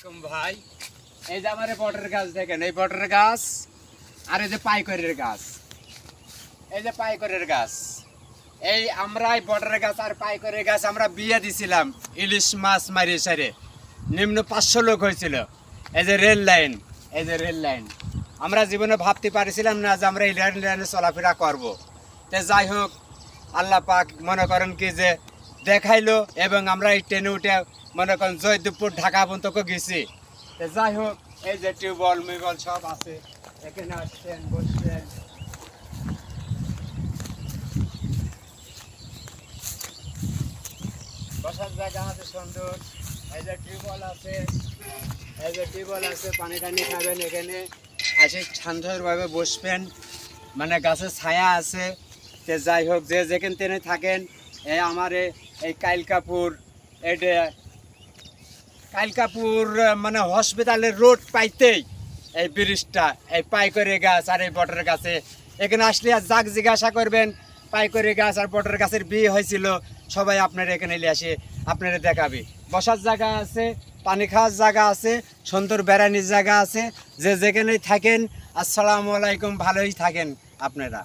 ভাই এই যে আমার বটের গাছ দেখেন, এই বটের গাছ আর এই যে পাইকরের গাছ, এই যে পাইকরের গাছ, এই আমরা এই বটের গাছ আর পাইকরের গাছ আমরা বিয়ে দিছিলাম ইলিশ মাছ মারি সারে নিম্ন 500 লোক হয়েছিল। এই যে রেল লাইন, এই যে রেল লাইন আমরা জীবনে ভাবতে পারছিলাম না যে আমরা এই রেল লাইনে চলাফেরা করব। তো যাই হোক আল্লাহ পাক মনে করেন কি যে দেখাইলো এবং আমরা এই ট্রেনে উঠে মনে করেন জয়দেবপুর ঢাকা পর্যন্ত গেছি। তো যাই হোক এই যে টিউবওয়েল মিউবল সব আছে, এখানে আসছেন বসছেন। বসার জায়গা আছে সুন্দর, এই যে টিউবওয়েল আছে, এই যে টিউবওয়েল আছে, পানি টানি খাবেন এখানে এসে শান্তভাবে বসবেন, মানে গাছের ছায়া আছে। তো যাই হোক যে যেখান থেকে থাকেন এই আমার এই কাইলকাপুর, এটা কাইলকাপুর মানে হসপিটালের রোড পাইতেই এই ব্রিজটা, এই পাইকরি গাছ আর এই বটের গাছে এখানে আসলে আর যাক জিজ্ঞাসা করবেন পাইকরি গাছ আর বটের গাছের বিয়ে হয়েছিল, সবাই আপনারা এখানে এলে আসে আপনারা দেখাবে। বসার জায়গা আছে, পানি খাওয়ার জায়গা আছে, সুন্দর বেড়ানির জায়গা আছে। যে যেখানেই থাকেন আসসালামু আলাইকুম, ভালোই থাকেন আপনারা।